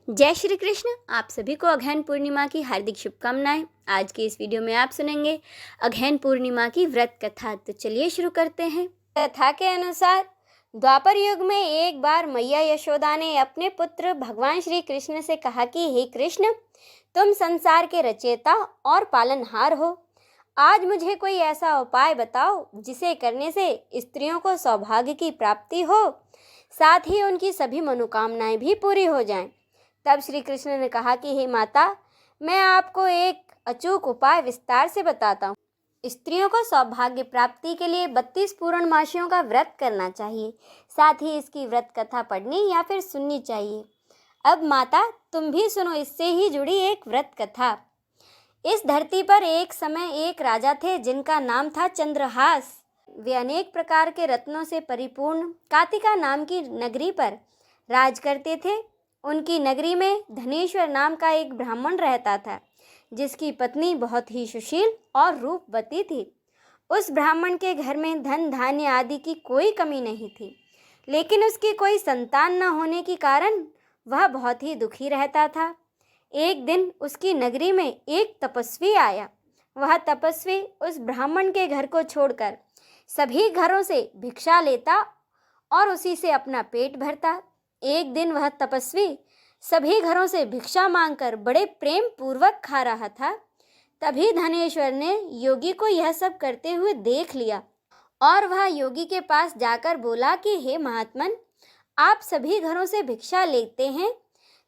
जय श्री कृष्ण। आप सभी को अगहन पूर्णिमा की हार्दिक शुभकामनाएं। आज के इस वीडियो में आप सुनेंगे अगहन पूर्णिमा की व्रत कथा। तो चलिए शुरू करते हैं। कथा के अनुसार द्वापर युग में एक बार मैया यशोदा ने अपने पुत्र भगवान श्री कृष्ण से कहा कि हे कृष्ण, तुम संसार के रचयिता और पालनहार हो। आज मुझे कोई ऐसा उपाय बताओ जिसे करने से स्त्रियों को सौभाग्य की प्राप्ति हो, साथ ही उनकी सभी मनोकामनाएं भी पूरी हो जाएं। तब श्री कृष्ण ने कहा कि हे माता, मैं आपको एक अचूक उपाय विस्तार से बताता हूँ। स्त्रियों को सौभाग्य प्राप्ति के लिए 32 पूर्णमासियों का व्रत करना चाहिए। साथ ही इसकी व्रत कथा पढ़नी या फिर सुननी चाहिए। अब माता, तुम भी सुनो इससे ही जुड़ी एक व्रत कथा। इस धरती पर एक समय एक राजा थे जिनका नाम था चंद्रहास। वे अनेक प्रकार के रत्नों से परिपूर्ण कातिका नाम की नगरी पर राज करते थे। उनकी नगरी में धनेश्वर नाम का एक ब्राह्मण रहता था, जिसकी पत्नी बहुत ही सुशील और रूपवती थी। उस ब्राह्मण के घर में धन धान्य आदि की कोई कमी नहीं थी, लेकिन उसकी कोई संतान न होने के कारण वह बहुत ही दुखी रहता था। एक दिन उसकी नगरी में एक तपस्वी आया। वह तपस्वी उस ब्राह्मण के घर को छोड़कर सभी घरों से भिक्षा लेता और उसी से अपना पेट भरता। एक दिन वह तपस्वी सभी घरों से भिक्षा मांगकर बड़े प्रेम पूर्वक खा रहा था। तभी धनेश्वर ने योगी को यह सब करते हुए देख लिया और वह योगी के पास जाकर बोला कि हे महात्मन, आप सभी घरों से भिक्षा लेते हैं,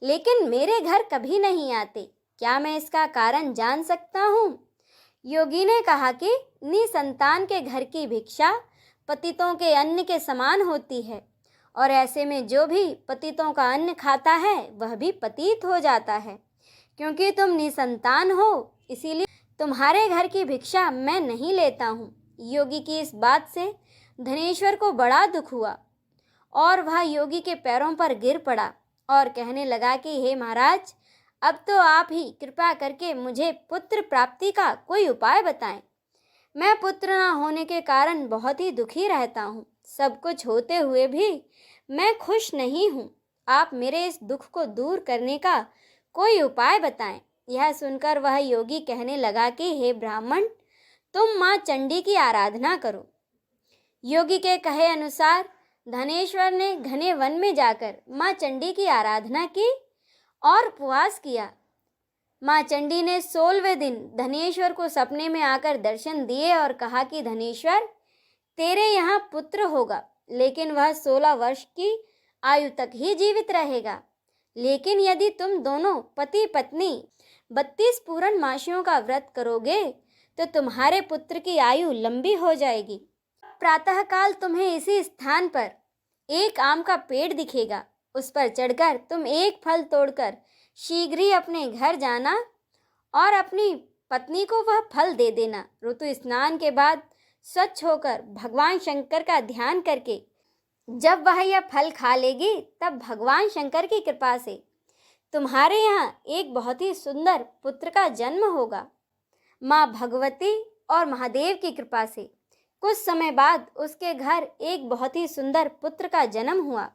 लेकिन मेरे घर कभी नहीं आते। क्या मैं इसका कारण जान सकता हूँ? योगी ने कहा कि निसंतान के घर की भिक्षा पतितों के अन्न के समान होती है, और ऐसे में जो भी पतितों का अन्न खाता है वह भी पतित हो जाता है। क्योंकि तुम निसंतान हो, इसीलिए तुम्हारे घर की भिक्षा मैं नहीं लेता हूँ। योगी की इस बात से धनेश्वर को बड़ा दुख हुआ और वह योगी के पैरों पर गिर पड़ा और कहने लगा कि हे महाराज, अब तो आप ही कृपा करके मुझे पुत्र प्राप्ति का कोई उपाय बताएं। मैं पुत्र न होने के कारण बहुत ही दुखी रहता हूँ। सब कुछ होते हुए भी मैं खुश नहीं हूँ। आप मेरे इस दुख को दूर करने का कोई उपाय बताएं। यह सुनकर वह योगी कहने लगा कि हे ब्राह्मण, तुम माँ चंडी की आराधना करो। योगी के कहे अनुसार धनेश्वर ने घने वन में जाकर माँ चंडी की आराधना की और उपवास किया। माँ चंडी ने 16वें दिन धनेश्वर को सपने में आकर दर्शन दिए और कहा कि धनेश्वर, तेरे यहाँ पुत्र होगा, लेकिन वह 16 वर्ष की आयु तक ही जीवित रहेगा। लेकिन यदि तुम दोनों पति पत्नी 32 पूर्णमासियों का व्रत करोगे तो तुम्हारे पुत्र की आयु लंबी हो जाएगी। प्रातःकाल तुम्हें इसी स्थान पर एक आम का पेड़ दिखेगा। उस पर चढ़कर तुम एक फल तोड़कर शीघ्र ही अपने घर जाना और अपनी पत्नी को वह फल दे देना। ऋतु स्नान के बाद स्वच्छ होकर भगवान शंकर का ध्यान करके जब वह यह फल खा लेगी, तब भगवान शंकर की कृपा से तुम्हारे यहाँ एक बहुत ही सुंदर पुत्र का जन्म होगा। माँ भगवती और महादेव की कृपा से कुछ समय बाद उसके घर एक बहुत ही सुंदर पुत्र का जन्म हुआ,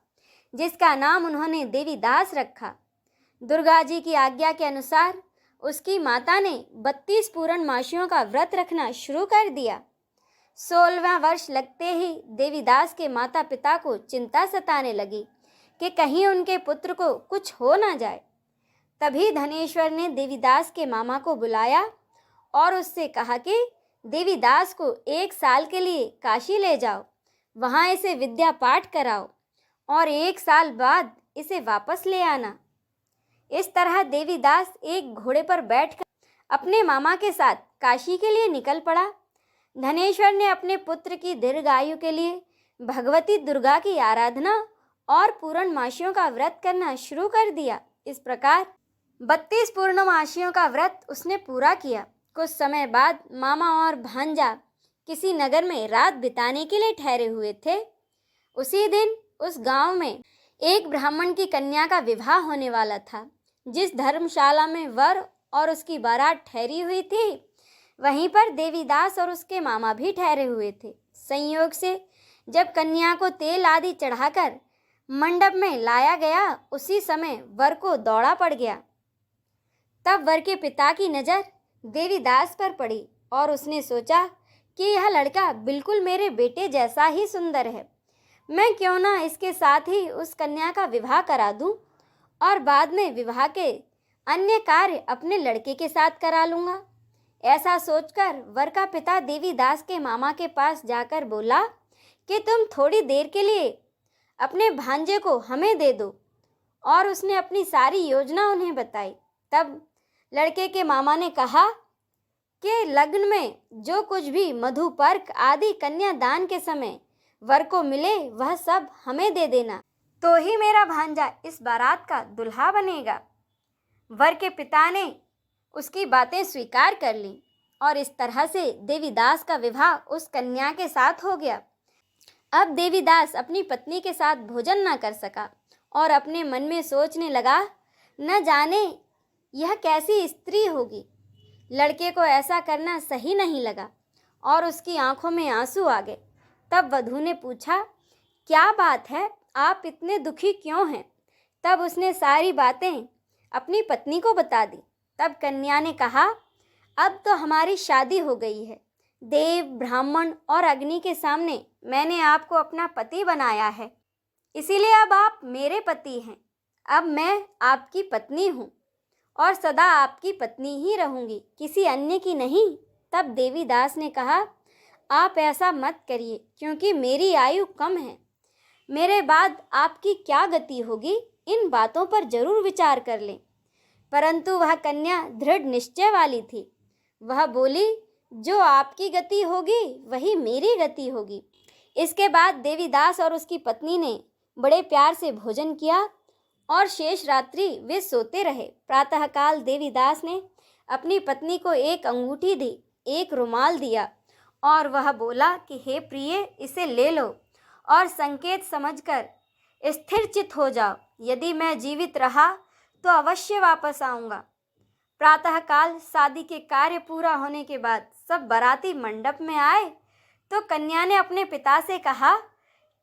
जिसका नाम उन्होंने देवीदास रखा। दुर्गा जी की आज्ञा के अनुसार उसकी माता ने 32 पूर्णमासियों का व्रत रखना शुरू कर दिया। 16वां वर्ष लगते ही देवीदास के माता पिता को चिंता सताने लगी कि कहीं उनके पुत्र को कुछ हो ना जाए। तभी धनेश्वर ने देवीदास के मामा को बुलाया और उससे कहा कि देवीदास को 1 साल के लिए काशी ले जाओ, वहाँ इसे विद्या पाठ कराओ और 1 साल बाद इसे वापस ले आना। इस तरह देवीदास एक घोड़े पर बैठकर अपने मामा के साथ काशी के लिए निकल पड़ा। धनेश्वर ने अपने पुत्र की दीर्घायु के लिए भगवती दुर्गा की आराधना और पूर्णमासियों का व्रत करना शुरू कर दिया। इस प्रकार 32 पूर्णमासियों का व्रत उसने पूरा किया। कुछ समय बाद मामा और भांजा किसी नगर में रात बिताने के लिए ठहरे हुए थे। उसी दिन उस गांव में एक ब्राह्मण की कन्या का विवाह होने वाला था। जिस धर्मशाला में वर और उसकी बारात ठहरी हुई थी, वहीं पर देवीदास और उसके मामा भी ठहरे हुए थे। संयोग से जब कन्या को तेल आदि चढ़ाकर मंडप में लाया गया, उसी समय वर को दौड़ा पड़ गया। तब वर के पिता की नज़र देवीदास पर पड़ी और उसने सोचा कि यह लड़का बिल्कुल मेरे बेटे जैसा ही सुंदर है। मैं क्यों ना इसके साथ ही उस कन्या का विवाह करा दूं और बाद में विवाह के अन्य कार्य अपने लड़के के साथ करा लूँगा। ऐसा सोचकर वर का पिता देवीदास के मामा के पास जाकर बोला कि तुम थोड़ी देर के लिए अपने भांजे को हमें दे दो, और उसने अपनी सारी योजना उन्हें बताई। तब लड़के के मामा ने कहा कि लग्न में जो कुछ भी मधुपर्क आदि कन्यादान के समय वर को मिले वह सब हमें दे देना, तो ही मेरा भांजा इस बारात का दुल्हा बनेगा। वर के पिता ने उसकी बातें स्वीकार कर लीं और इस तरह से देवीदास का विवाह उस कन्या के साथ हो गया। अब देवीदास अपनी पत्नी के साथ भोजन न कर सका और अपने मन में सोचने लगा, न जाने यह कैसी स्त्री होगी। लड़के को ऐसा करना सही नहीं लगा और उसकी आंखों में आंसू आ गए। तब वधू ने पूछा, क्या बात है, आप इतने दुखी क्यों हैं? तब उसने सारी बातें अपनी पत्नी को बता दी। तब कन्या ने कहा, अब तो हमारी शादी हो गई है। देव, ब्राह्मण और अग्नि के सामने मैंने आपको अपना पति बनाया है, इसीलिए अब आप मेरे पति हैं। अब मैं आपकी पत्नी हूँ और सदा आपकी पत्नी ही रहूँगी, किसी अन्य की नहीं। तब देवीदास ने कहा, आप ऐसा मत करिए, क्योंकि मेरी आयु कम है। मेरे बाद आपकी क्या गति होगी, इन बातों पर जरूर विचार कर लें। परंतु वह कन्या दृढ़ निश्चय वाली थी। वह बोली, जो आपकी गति होगी वही मेरी गति होगी। इसके बाद देवीदास और उसकी पत्नी ने बड़े प्यार से भोजन किया और शेष रात्रि वे सोते रहे। प्रातःकाल देवीदास ने अपनी पत्नी को एक अंगूठी दी, एक रुमाल दिया और वह बोला कि हे प्रिय, इसे ले लो और संकेत समझकर स्थिर चित्त हो जाओ। यदि मैं जीवित रहा तो अवश्य वापस आऊँगा। प्रातःकाल शादी के कार्य पूरा होने के बाद सब बाराती मंडप में आए तो कन्या ने अपने पिता से कहा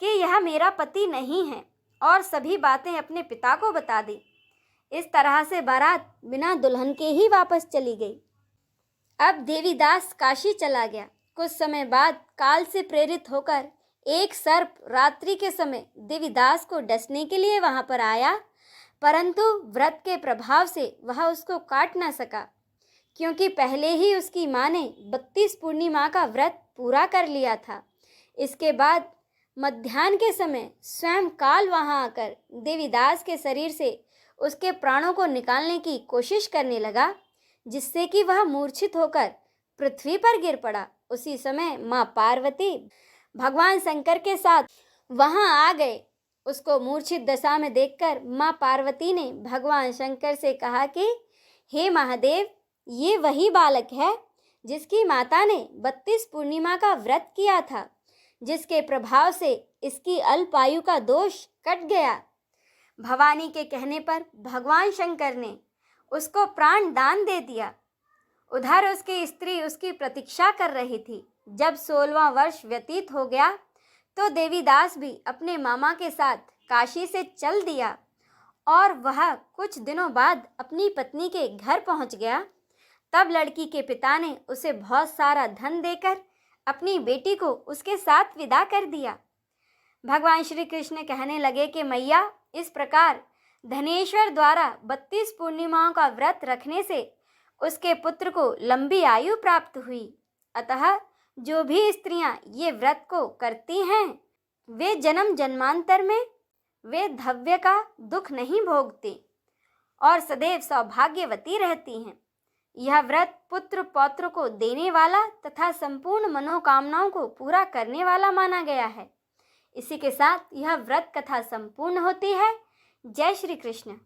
कि यह मेरा पति नहीं है और सभी बातें अपने पिता को बता दी। इस तरह से बारात बिना दुल्हन के ही वापस चली गई। अब देवीदास काशी चला गया। कुछ समय बाद काल से प्रेरित होकर एक सर्प रात्रि के समय देवीदास को डसने के लिए वहां पर आया, परंतु व्रत के प्रभाव से वह उसको काट न सका, क्योंकि पहले ही उसकी माँ ने 32 पूर्णिमा का व्रत पूरा कर लिया था। इसके बाद मध्याह्न के समय स्वयं काल वहां आकर देवीदास के शरीर से उसके प्राणों को निकालने की कोशिश करने लगा, जिससे कि वह मूर्छित होकर पृथ्वी पर गिर पड़ा। उसी समय माँ पार्वती भगवान शंकर के साथ वहां आ गए। उसको मूर्छित दशा में देखकर माँ पार्वती ने भगवान शंकर से कहा कि हे महादेव, ये वही बालक है जिसकी माता ने 32 पूर्णिमा का व्रत किया था, जिसके प्रभाव से इसकी अल्पायु का दोष कट गया। भवानी के कहने पर भगवान शंकर ने उसको प्राण दान दे दिया। उधर उसकी स्त्री उसकी प्रतीक्षा कर रही थी। जब 16वां वर्ष व्यतीत हो गया तो देवीदास भी अपने मामा के साथ काशी से चल दिया और वह कुछ दिनों बाद अपनी पत्नी के घर पहुंच गया। तब लड़की के पिता ने उसे बहुत सारा धन देकर अपनी बेटी को उसके साथ विदा कर दिया। भगवान श्री कृष्ण कहने लगे कि मैया, इस प्रकार धनेश्वर द्वारा 32 पूर्णिमाओं का व्रत रखने से उसके पुत्र को लंबी आयु प्राप्त हुई। अतः जो भी स्त्रियां ये व्रत को करती हैं वे जन्म जन्मांतर में वे धव्य का दुख नहीं भोगती और सदैव सौभाग्यवती रहती हैं। यह व्रत पुत्र पौत्र को देने वाला तथा संपूर्ण मनोकामनाओं को पूरा करने वाला माना गया है। इसी के साथ यह व्रत कथा संपूर्ण होती है। जय श्री कृष्ण।